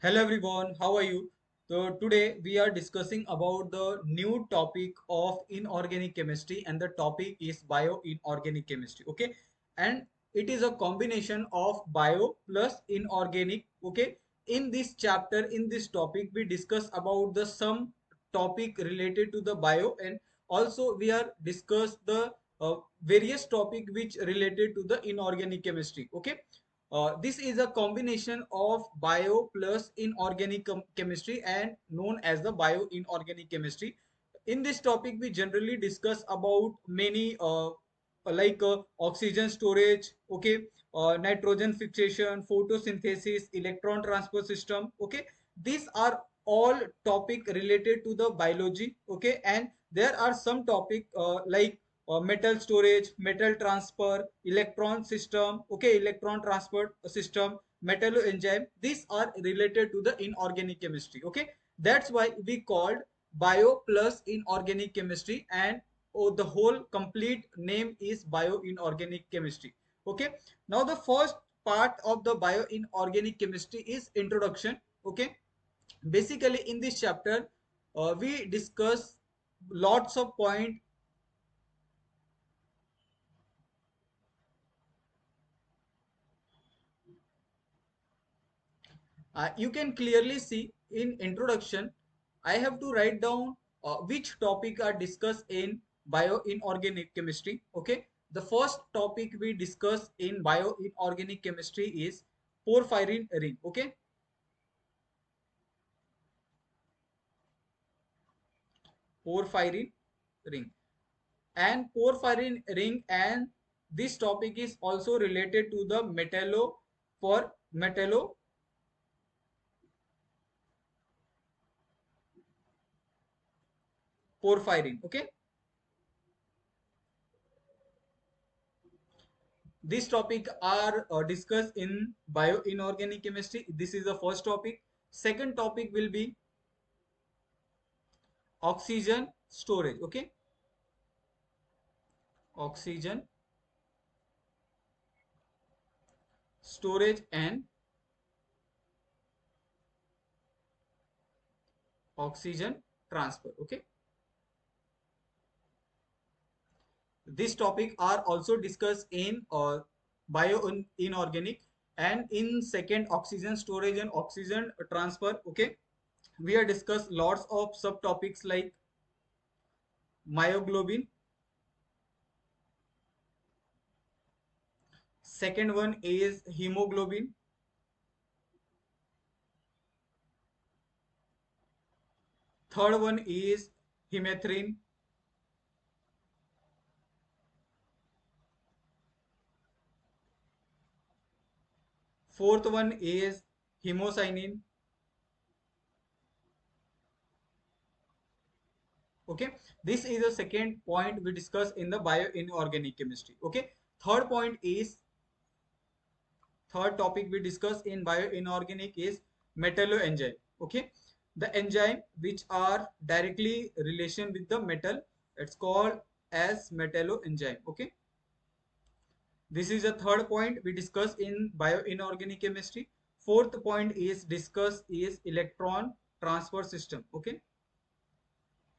Hello everyone, how are you? So today we are discussing about the new topic of inorganic chemistry, and the topic is bio-inorganic chemistry. Okay, and it is a combination of bio plus inorganic. Okay, in this chapter, in this topic, we discuss about the some topic related to the bio, and also we are discuss the various topic which related to the inorganic chemistry. Okay, this is a combination of bio plus inorganic chemistry and known as the bio-inorganic chemistry. In this topic, we generally discuss about many oxygen storage, okay, nitrogen fixation, photosynthesis, electron transfer system, okay. These are all topic related to the biology, okay, and there are some topic metal storage, metal transfer, electron system, okay, electron transfer system, metalloenzyme. These are related to the inorganic chemistry, okay. That's why we called bio plus inorganic chemistry, and the whole complete name is bio inorganic chemistry, okay. Now the first part of the bio inorganic chemistry is introduction, okay. Basically in this chapter we discuss lots of point. You can clearly see in introduction, I have to write down which topic are discussed in bio-inorganic chemistry. Okay, the first topic we discuss in bio-inorganic chemistry is porphyrin ring. Okay, porphyrin ring and porphyrin ring, and this topic is also related to the metallo porphyrin. Okay, these topic are discussed in bio-inorganic chemistry. This is the first topic. Second topic will be oxygen storage. Okay, oxygen storage and oxygen transfer. Okay, this topic are also discussed in bio-inorganic, and in second oxygen storage and oxygen transfer. Okay, we are discuss lots of subtopics like myoglobin. Second one is hemoglobin. Third one is hemerythrin. Fourth one is hemocyanin. Okay, this is the second point we discuss in the bio-inorganic chemistry. Okay, third point is third topic we discuss in bio-inorganic is metalloenzyme. Okay, the enzyme which are directly relation with the metal, it's called as metalloenzyme. Okay, this is the third point we discuss in bio-inorganic chemistry. Fourth point is discuss is electron transfer system. Okay,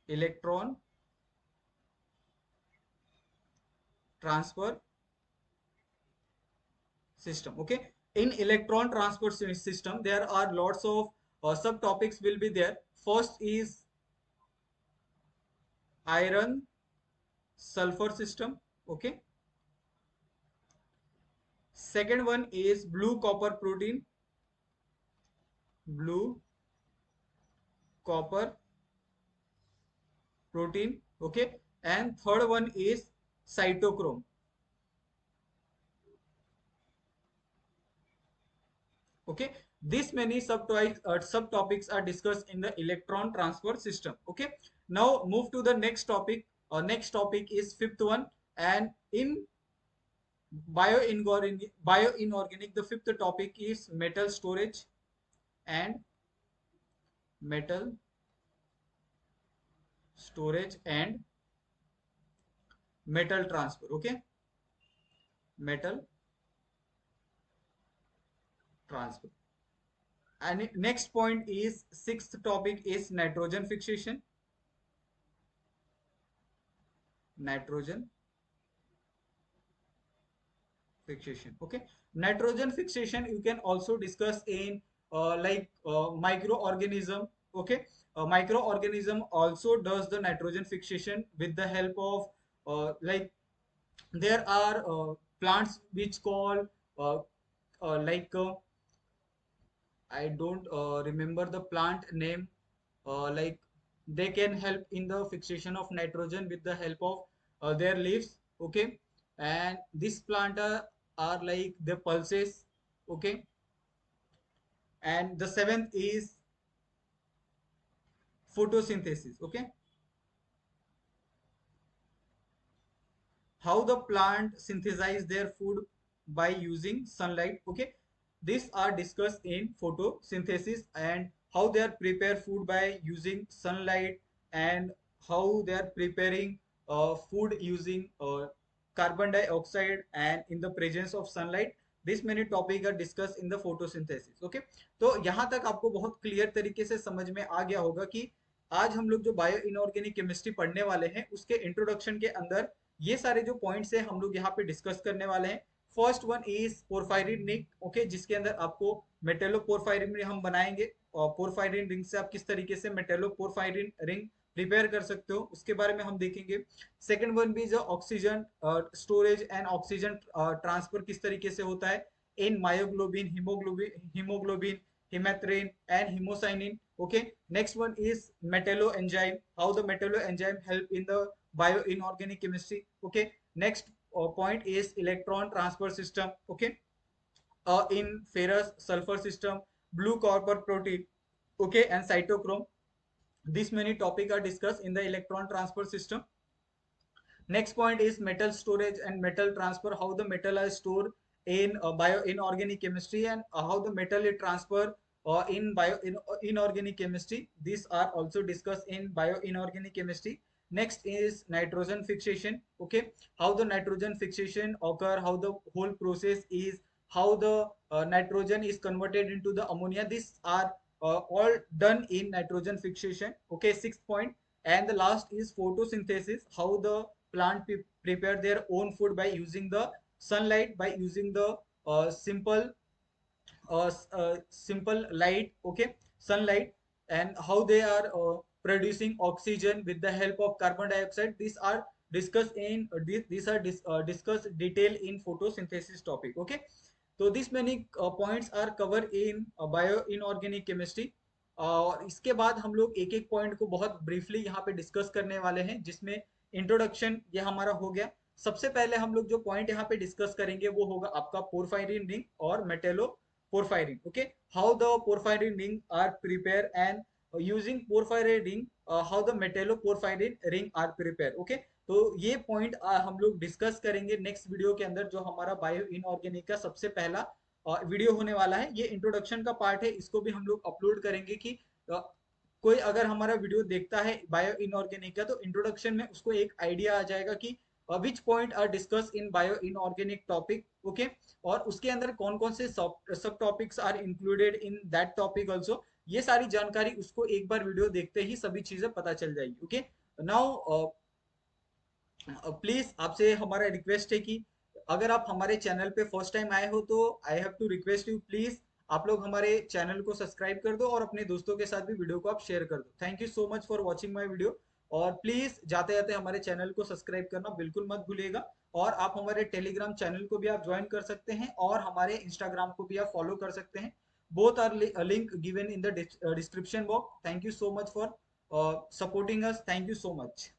electron transfer system. Okay, in electron transfer system there are lots of subtopics will be there. First is iron sulfur system. Okay, second one is blue copper protein, blue copper protein. Okay, and third one is cytochrome. Okay, this many subtopics are discussed in the electron transfer system. Okay, now move to the next topic. Next topic is fifth one, and in bio-inorganic, the fifth topic is metal storage and metal storage and metal transfer. Okay, metal transfer. And next point is sixth topic is nitrogen fixation. Nitrogen fixation. Okay, nitrogen fixation you can also discuss in microorganism. Okay, microorganism also does the nitrogen fixation with the help of there are plants which call uh, like I don't remember the plant name. Like they can help in the fixation of nitrogen with the help of their leaves. Okay, and this plant are like the pulses. Okay, and the seventh is photosynthesis. Okay, how the plant synthesize their food by using sunlight. Okay, these are discussed in photosynthesis, and how they are prepare food by using sunlight, and how they are preparing food using carbon dioxide and in the presence of sunlight. This many topic are discussed in the photosynthesis. Okay, तो यहाँ तक आपको बहुत clear तरीके से समझ में आ गया होगा कि आज हम लोग जो बायो इनऑर्गेनिक केमिस्ट्री पढ़ने वाले हैं उसके इंट्रोडक्शन के अंदर ये सारे जो पॉइंट्स है हम लोग यहाँ पे डिस्कस करने वाले हैं. First one is porphyrin ring. Okay, जिसके अंदर आपको मेटेलो पोरफायरिन रिंग हम बनाएंगे, और पोरफायरिन रिंग से आप किस तरीके से मेटेलो पोरफायरिन रिंग प्रिपेयर कर सकते हो उसके बारे में हम देखेंगे. सेकंड वन भी जो oxygen storage and oxygen transfer किस तरीके से होता है in myoglobin, haemoglobin, hemathrine and hemocyanin. Okay, next one is metallo enzyme, how the metallo enzyme help in the bio inorganic chemistry. Okay, next point is electron transfer system. Okay, in ferrous sulfur system, blue copper protein. Okay, and cytochrome. These many topic are discussed in the electron transfer system. Next point is metal storage and metal transfer, how the metal is stored in bio inorganic chemistry, and how the metal is transferred in inorganic chemistry. These are also discussed in bio inorganic chemistry. Next is nitrogen fixation. Okay, how the nitrogen fixation occur, how the whole process is, how the nitrogen is converted into the ammonia. These are all done in nitrogen fixation. Okay, sixth point. And the last is photosynthesis, how the plant prepare their own food by using the sunlight, by using the simple light. Okay, sunlight, and how they are producing oxygen with the help of carbon dioxide. These are discussed in discussed detail in photosynthesis topic. Okay, तो this many points are cover in bio inorganic chemistry. और इसके बाद हम लोग एक एक point को बहुत ब्रीफली यहाँ पे डिस्कस करने वाले हैं, जिसमें इंट्रोडक्शन ये हमारा हो गया. सबसे पहले हम लोग जो पॉइंट यहाँ पे डिस्कस करेंगे वो होगा आपका पोरफायरिन रिंग और metallo porphyrin. Okay, how the porphyrin ring are prepare, and using porphyrin ring how the metallo porphyrin ring are prepare. Okay, तो ये पॉइंट हम लोग डिस्कस करेंगे नेक्स्ट वीडियो के अंदर, जो हमारा बायो इनऑर्गेनिक का सबसे पहला वीडियो होने वाला है. ये इंट्रोडक्शन का पार्ट है, इसको भी हम लोग अपलोड करेंगे कि कोई अगर हमारा वीडियो देखता है बायो इनऑर्गेनिक का, तो इंट्रोडक्शन में उसको एक आइडिया आ जाएगा कि which point are discuss in bio inorganic topic. Okay, और उसके अंदर कौन कौन से सब topics are included in that topic also. ये सारी जानकारी उसको एक बार वीडियो देखते ही सभी चीजें पता चल जाएगी. ओके, नाउ प्लीज आपसे हमारा रिक्वेस्ट है कि अगर आप हमारे चैनल पे फर्स्ट टाइम आए हो तो I have to request you, please आप लोग हमारे चैनल को सब्सक्राइब कर दो और अपने दोस्तों के साथ भी वीडियो को आप शेयर कर दो. Thank you so much for watching my video. और प्लीज जाते जाते हमारे चैनल को सब्सक्राइब करना बिल्कुल मत भूलिएगा. और आप हमारे टेलीग्राम चैनल को भी आप ज्वाइन कर सकते हैं, और हमारे इंस्टाग्राम को भी आप फॉलो कर सकते हैं. Both are link given in the description box. Thank you so much for supporting us. Thank you so much.